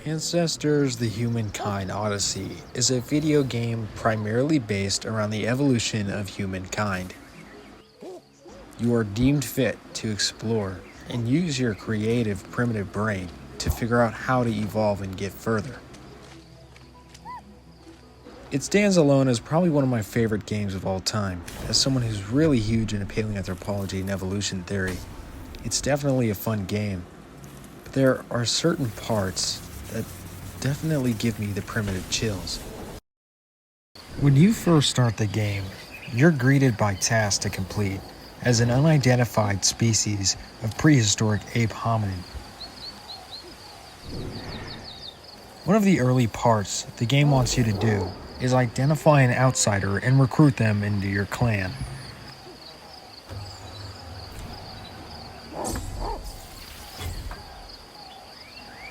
Ancestors: The Humankind Odyssey is a video game primarily based around the evolution of humankind. You are deemed fit to explore and use your creative primitive brain to figure out how to evolve and get further. It stands alone as probably one of my favorite games of all time. As someone who's really huge into paleoanthropology and evolution theory, it's definitely a fun game. But there are certain parts that definitely give me the primitive chills. When you first start the game, you're greeted by tasks to complete as an unidentified species of prehistoric ape hominid. One of the early parts the game wants you to do is identify an outsider and recruit them into your clan.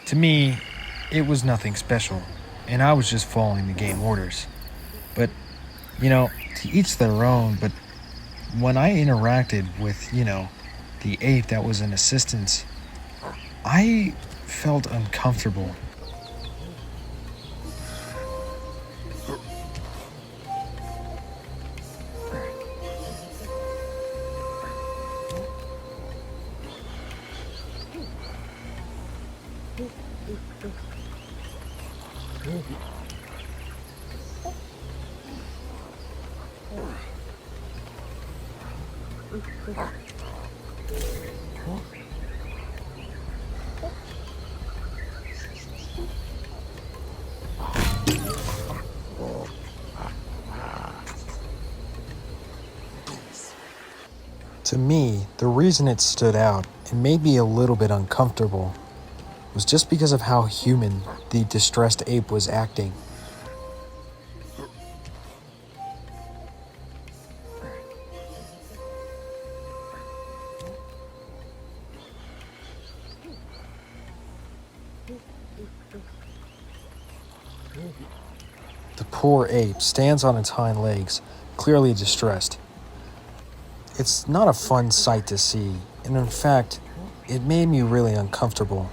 To me, it was nothing special, and I was just following the game orders. But, to each their own, but when I interacted with, the ape that was in assistance, I felt uncomfortable. To me, the reason it stood out and made me a little bit uncomfortable was just because of how human the distressed ape was acting. The poor ape stands on its hind legs, clearly distressed. It's not a fun sight to see, and in fact, it made me really uncomfortable.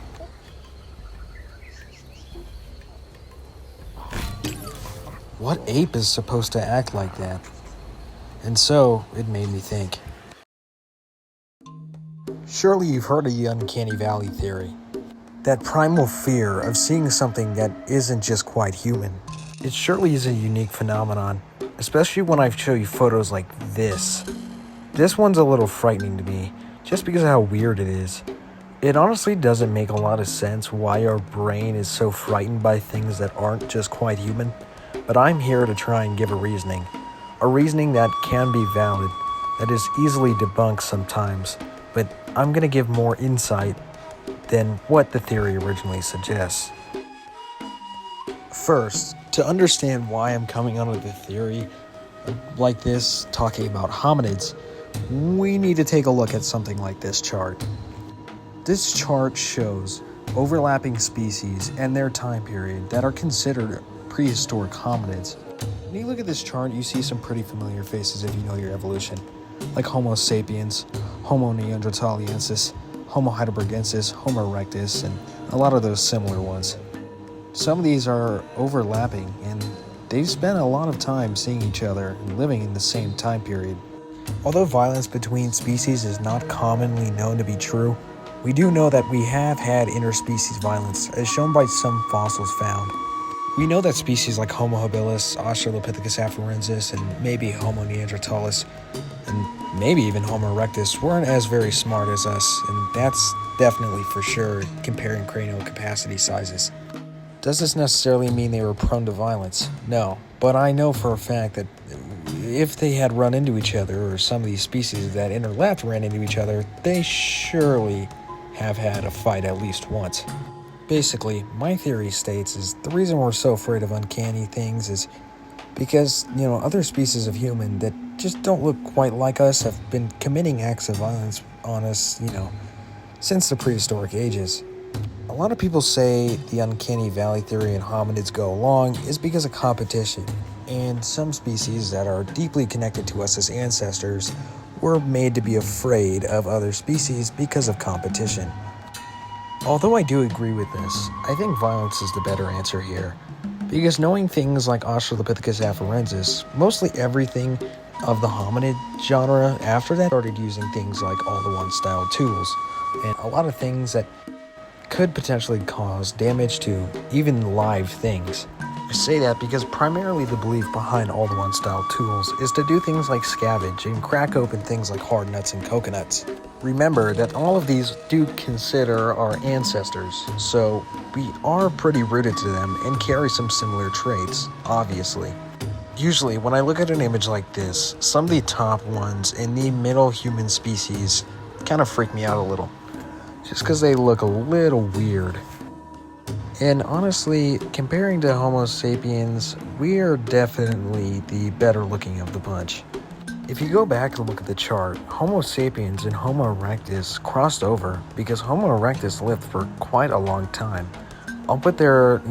What ape is supposed to act like that? And so, it made me think. Surely you've heard of the uncanny valley theory. That primal fear of seeing something that isn't just quite human. It surely is a unique phenomenon, especially when I show you photos like this. This one's a little frightening to me, just because of how weird it is. It honestly doesn't make a lot of sense why our brain is so frightened by things that aren't just quite human, but I'm here to try and give a reasoning that can be valid, that is easily debunked sometimes, but I'm going to give more insight than what the theory originally suggests. First, to understand why I'm coming out of the theory like this, talking about hominids, we need to take a look at something like this chart. This chart shows overlapping species and their time period that are considered prehistoric hominids. When you look at this chart, you see some pretty familiar faces if you know your evolution, like Homo sapiens, Homo neanderthaliensis, Homo heidelbergensis, Homo erectus, and a lot of those similar ones. Some of these are overlapping, and they've spent a lot of time seeing each other and living in the same time period. Although violence between species is not commonly known to be true, we do know that we have had interspecies violence, as shown by some fossils found. We know that species like Homo habilis, Australopithecus afarensis, and maybe Homo neanderthalis, and maybe even Homo erectus weren't as very smart as us, and that's definitely for sure comparing cranial capacity sizes. Does this necessarily mean they were prone to violence? No, but I know for a fact that if they had run into each other, or some of these species that interlapped ran into each other, they surely have had a fight at least once. Basically, my theory states is the reason we're so afraid of uncanny things is because, other species of human that just don't look quite like us have been committing acts of violence on us, since the prehistoric ages. A lot of people say the uncanny valley theory and hominids go along is because of competition, and some species that are deeply connected to us as ancestors were made to be afraid of other species because of competition. Although I do agree with this, I think violence is the better answer here. Because knowing things like Australopithecus afarensis, mostly everything of the hominid genre after that started using things like all-the-one style tools, and a lot of things that could potentially cause damage to even live things. I say that because primarily the belief behind all-the-one style tools is to do things like scavenge and crack open things like hard nuts and coconuts. Remember that all of these do consider our ancestors, so we are pretty rooted to them and carry some similar traits, obviously. Usually, when I look at an image like this, some of the top ones in the middle human species kind of freak me out a little, just because they look a little weird. And honestly, comparing to Homo sapiens, we are definitely the better looking of the bunch. If you go back and look at the chart, Homo sapiens and Homo erectus crossed over because Homo erectus lived for quite a long time. I'll put their,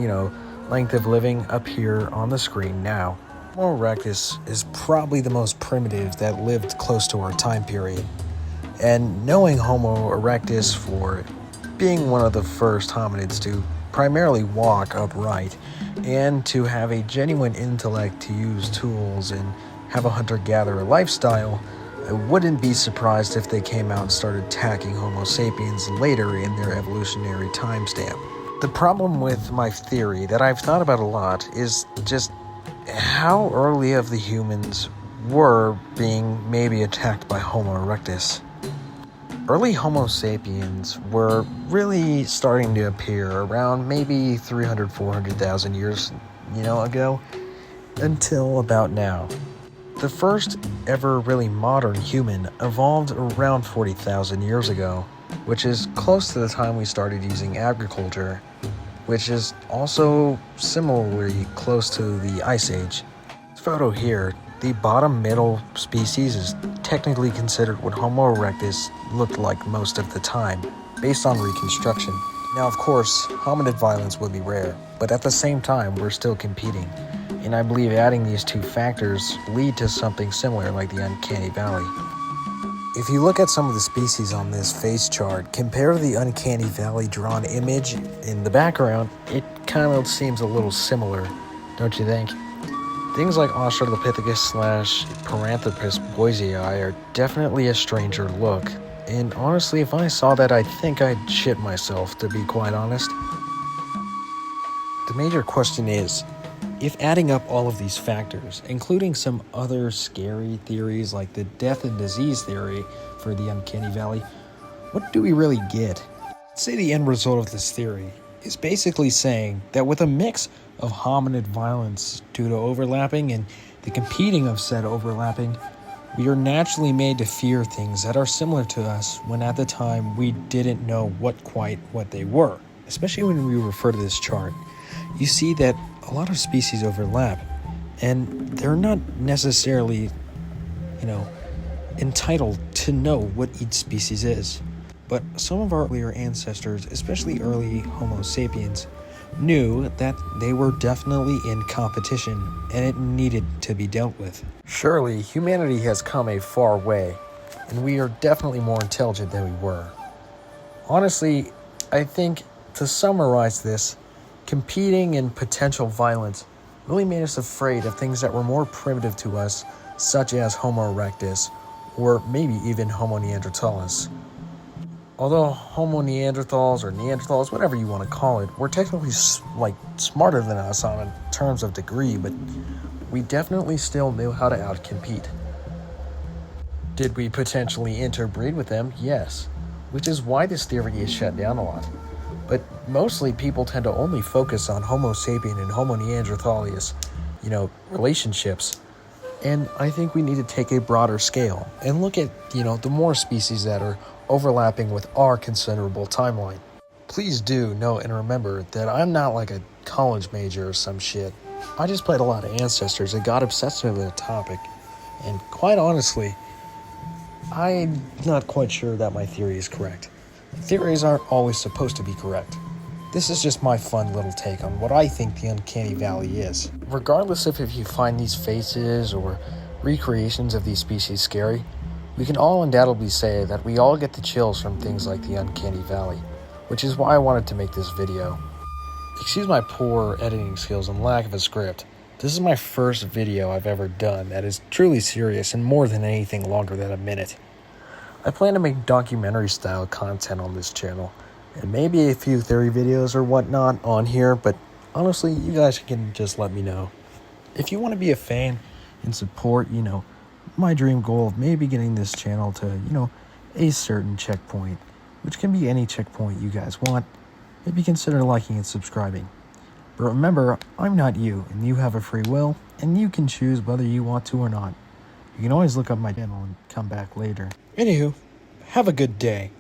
length of living up here on the screen now. Homo erectus is probably the most primitive that lived close to our time period. And knowing Homo erectus for being one of the first hominids to primarily walk upright and to have a genuine intellect to use tools and have a hunter-gatherer lifestyle, I wouldn't be surprised if they came out and started attacking Homo sapiens later in their evolutionary timestamp. The problem with my theory that I've thought about a lot is just how early of the humans were being maybe attacked by Homo erectus. Early Homo sapiens were really starting to appear around maybe 300, 400,000 years, ago, until about now. The first ever really modern human evolved around 40,000 years ago, which is close to the time we started using agriculture, which is also similarly close to the Ice Age. This photo here, the bottom middle species is technically considered what Homo erectus looked like most of the time, based on reconstruction. Now, of course, hominid violence would be rare, but at the same time, we're still competing. And I believe adding these two factors lead to something similar like the Uncanny Valley. If you look at some of the species on this face chart, compare to the Uncanny Valley drawn image in the background, it kind of seems a little similar, don't you think? Things like Australopithecus / Paranthropus boisei are definitely a stranger look, and honestly, if I saw that, I think I'd shit myself, to be quite honest. The major question is, if adding up all of these factors, including some other scary theories like the death and disease theory for the Uncanny Valley, what do we really get? I'd say the end result of this theory is basically saying that with a mix of hominid violence due to overlapping and the competing of said overlapping, we are naturally made to fear things that are similar to us when at the time we didn't know what they were. Especially when we refer to this chart, you see that a lot of species overlap, and they're not necessarily, entitled to know what each species is. But some of our earlier ancestors, especially early Homo sapiens, knew that they were definitely in competition and it needed to be dealt with. Surely, humanity has come a far way, and we are definitely more intelligent than we were. Honestly, I think to summarize this, competing and potential violence really made us afraid of things that were more primitive to us, such as Homo erectus, or maybe even Homo neanderthalis. Although Homo neanderthals or Neanderthals, whatever you want to call it, were technically smarter than us on terms of degree, but we definitely still knew how to outcompete. Did we potentially interbreed with them? Yes, which is why this theory is shut down a lot. But mostly people tend to only focus on Homo sapien and Homo neanderthalis, relationships. And I think we need to take a broader scale and look at, the more species that are overlapping with our considerable timeline. Please do know and remember that I'm not like a college major or some shit. I just played a lot of Ancestors and got obsessed with the topic. And quite honestly, I'm not quite sure that my theory is correct. Theories aren't always supposed to be correct. This is just my fun little take on what I think the Uncanny Valley is. Regardless of if you find these faces or recreations of these species scary, we can all undoubtedly say that we all get the chills from things like the Uncanny Valley. which is why I wanted to make this video. Excuse my poor editing skills and lack of a script. This is my first video I've ever done that is truly serious and more than anything longer than a minute. I plan to make documentary style content on this channel, and maybe a few theory videos or whatnot on here, but honestly, you guys can just let me know. If you want to be a fan and support, my dream goal of maybe getting this channel to, a certain checkpoint, which can be any checkpoint you guys want, maybe consider liking and subscribing. But remember, I'm not you, and you have a free will, and you can choose whether you want to or not. You can always look up my channel and come back later. Anywho, have a good day.